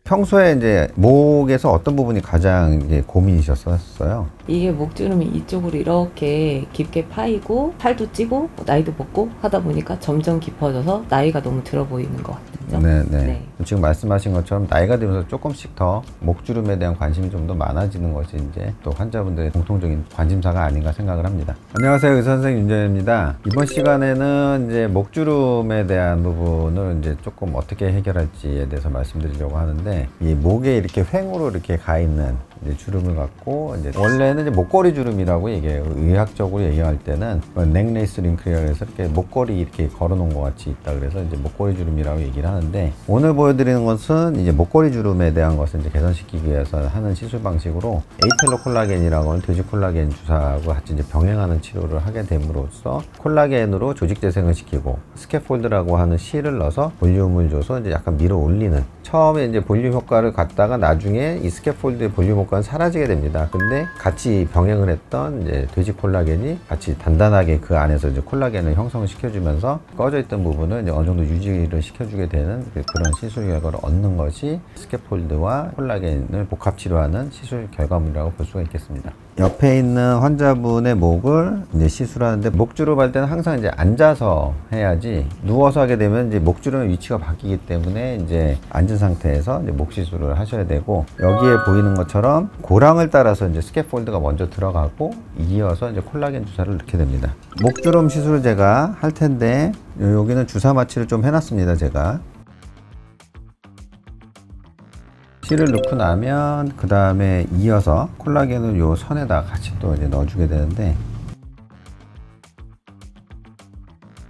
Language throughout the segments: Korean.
평소에 이제 목에서 어떤 부분이 가장 이제 고민이셨었어요? 이게 목주름이 이쪽으로 이렇게 깊게 파이고 살도 찌고 나이도 먹고 하다 보니까 점점 깊어져서 나이가 너무 들어 보이는 것 같죠. 네네. 네. 지금 말씀하신 것처럼 나이가 들면서 조금씩 더 목주름에 대한 관심이 좀 더 많아지는 것이 이제 또 환자분들의 공통적인 관심사가 아닌가 생각을 합니다. 안녕하세요, 의사 선생님 윤정현입니다. 이번 시간에는 이제 목주름에 대한 부분을 이제 조금 어떻게 해결할지에 대해서 말씀드리려고 하는데, 이 목에 이렇게 횡으로 이렇게 가 있는 이제 주름을 갖고, 이제 원래는 이제 목걸이 주름이라고 얘기해요. 의학적으로 얘기할 때는 넥레이스 링클이라고 해서 이렇게 목걸이 이렇게 걸어 놓은 것 같이 있다 그래서 이제 목걸이 주름이라고 얘기를 하는데, 오늘 보여드리는 것은 이제 목걸이 주름에 대한 것을 이제 개선시키기 위해서 하는 시술 방식으로 에이텔로 콜라겐이라고 하는 돼지 콜라겐 주사하고 같이 이제 병행하는 치료를 하게 됨으로써 콜라겐으로 조직 재생을 시키고, 스캐폴드라고 하는 실을 넣어서 볼륨을 줘서 이제 약간 밀어 올리는, 처음에 이제 볼륨 효과를 갖다가 나중에 이 스캐폴드의 볼륨 효과는 사라지게 됩니다. 근데 같이 병행을 했던 이제 돼지 콜라겐이 같이 단단하게 그 안에서 이제 콜라겐을 형성을 시켜주면서 꺼져 있던 부분을 이제 어느 정도 유지를 시켜주게 되는 그런 시술 결과를 얻는 것이 스캐폴드와 콜라겐을 복합 치료하는 시술 결과물이라고 볼 수가 있겠습니다. 옆에 있는 환자분의 목을 이제 시술하는데, 목주름 할 때는 항상 이제 앉아서 해야지 누워서 하게 되면 이제 목주름의 위치가 바뀌기 때문에 이제 앉은 상태에서 이제 목 시술을 하셔야 되고, 여기에 보이는 것처럼 고랑을 따라서 이제 스캐폴드가 먼저 들어가고 이어서 이제 콜라겐 주사를 넣게 됩니다. 목주름 시술을 제가 할 텐데, 여기는 주사 마취를 좀 해놨습니다. 제가 실을 넣고 나면 그 다음에 이어서 콜라겐을 요 선에다 같이 또 이제 넣어주게 되는데,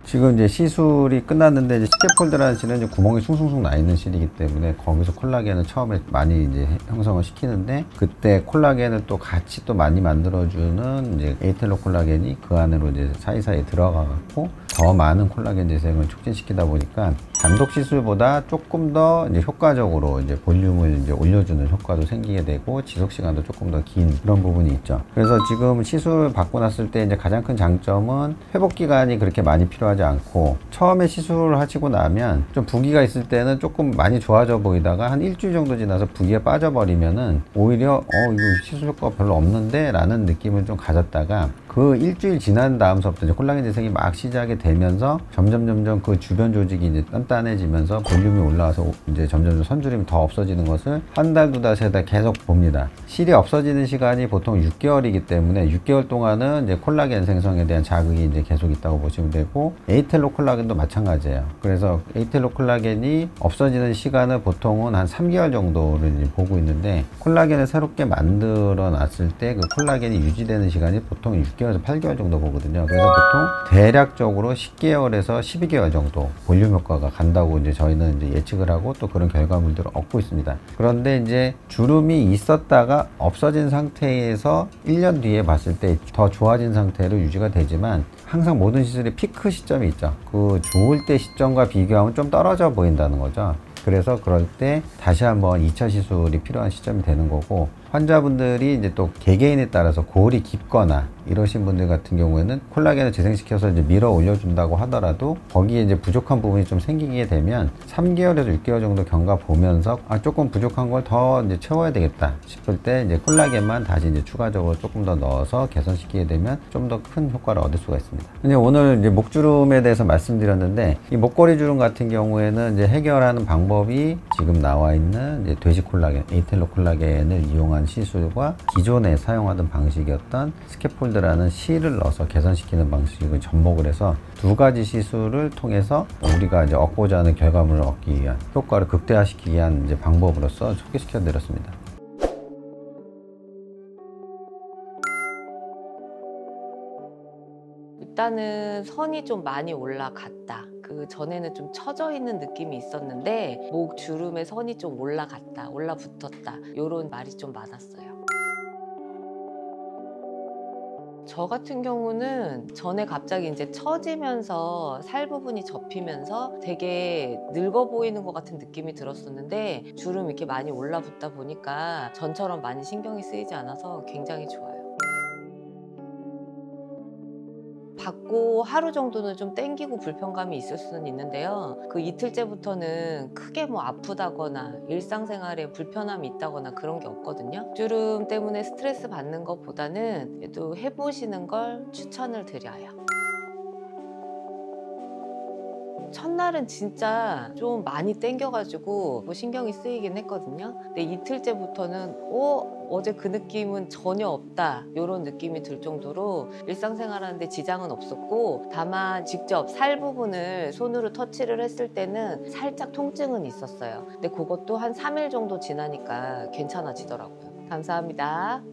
지금 이제 시술이 끝났는데, 이제 스캐폴드라는 실은 이제 구멍이 숭숭숭 나 있는 실이기 때문에 거기서 콜라겐을 처음에 많이 이제 형성을 시키는데, 그때 콜라겐을 또 같이 또 많이 만들어주는 이제 에이텔로 콜라겐이 그 안으로 이제 사이사이 들어가 갖고 더 많은 콜라겐 재생을 촉진시키다 보니까 단독 시술보다 조금 더 이제 효과적으로 이제 볼륨을 이제 올려주는 효과도 생기게 되고, 지속 시간도 조금 더 긴 그런 부분이 있죠. 그래서 지금 시술 받고 났을 때 이제 가장 큰 장점은 회복 기간이 그렇게 많이 필요하지 않고, 처음에 시술을 하시고 나면 좀 부기가 있을 때는 조금 많이 좋아져 보이다가 한 일주일 정도 지나서 부기가 빠져버리면은 오히려 이거 시술 효과가 별로 없는데 라는 느낌을 좀 가졌다가, 그 일주일 지난 다음서부터 이제 콜라겐 재생이 막 시작이 되면서 점점 그 주변 조직이 이제 단단해지면서 볼륨이 올라와서 이제 점점 선주름이 더 없어지는 것을 한 달, 두 달, 세 달 계속 봅니다. 실이 없어지는 시간이 보통 6개월이기 때문에 6개월 동안은 이제 콜라겐 생성에 대한 자극이 이제 계속 있다고 보시면 되고, 에이텔로 콜라겐도 마찬가지예요. 그래서 에이텔로 콜라겐이 없어지는 시간을 보통은 한 3개월 정도를 이제 보고 있는데, 콜라겐을 새롭게 만들어 놨을 때 그 콜라겐이 유지되는 시간이 보통 6개월에서 8개월 정도 보거든요. 그래서 보통 대략적으로 10개월에서 12개월 정도 볼륨 효과가 간다고 이제 저희는 이제 예측을 하고 또 그런 결과물들을 얻고 있습니다. 그런데 이제 주름이 있었다가 없어진 상태에서 1년 뒤에 봤을 때 더 좋아진 상태로 유지가 되지만, 항상 모든 시술의 피크 시점이 있죠. 그 좋을 때 시점과 비교하면 좀 떨어져 보인다는 거죠. 그래서 그럴 때 다시 한번 2차 시술이 필요한 시점이 되는 거고, 환자분들이 이제 또 개개인에 따라서 골이 깊거나 이러신 분들 같은 경우에는 콜라겐을 재생시켜서 이제 밀어 올려준다고 하더라도 거기에 이제 부족한 부분이 좀 생기게 되면 3개월에서 6개월 정도 경과 보면서 조금 부족한 걸 더 이제 채워야 되겠다 싶을 때 이제 콜라겐만 다시 이제 추가적으로 조금 더 넣어서 개선시키게 되면 좀 더 큰 효과를 얻을 수가 있습니다. 근데 오늘 이제 목주름에 대해서 말씀드렸는데, 이 목걸이 주름 같은 경우에는 이제 해결하는 방법이 지금 나와 있는 이제 돼지 콜라겐, 에이텔로 콜라겐을 이용한 시술과 기존에 사용하던 방식이었던 스캐폴드라는 실을 넣어서 개선시키는 방식을 접목을 해서 두 가지 시술을 통해서 우리가 이제 얻고자 하는 결과물을 얻기 위한, 효과를 극대화시키기 위한 이제 방법으로서 소개시켜 드렸습니다. 일단은 선이 좀 많이 올라갔다. 그 전에는 좀 처져 있는 느낌이 있었는데 목 주름에 선이 좀 올라갔다, 올라붙었다, 이런 말이 좀 많았어요. 저 같은 경우는 전에 갑자기 이제 처지면서 살 부분이 접히면서 되게 늙어 보이는 것 같은 느낌이 들었었는데, 주름이 이렇게 많이 올라붙다 보니까 전처럼 많이 신경이 쓰이지 않아서 굉장히 좋아요. 받고 하루 정도는 좀 땡기고 불편감이 있을 수는 있는데요. 그 이틀째부터는 크게 뭐 아프다거나 일상생활에 불편함이 있다거나 그런 게 없거든요. 주름 때문에 스트레스 받는 것보다는 그래도 해보시는 걸 추천을 드려요. 첫날은 진짜 좀 많이 땡겨가지고 뭐 신경이 쓰이긴 했거든요. 근데 이틀째부터는 어제 그 느낌은 전혀 없다 이런 느낌이 들 정도로 일상생활하는데 지장은 없었고, 다만 직접 살 부분을 손으로 터치를 했을 때는 살짝 통증은 있었어요. 근데 그것도 한 3일 정도 지나니까 괜찮아지더라고요. 감사합니다.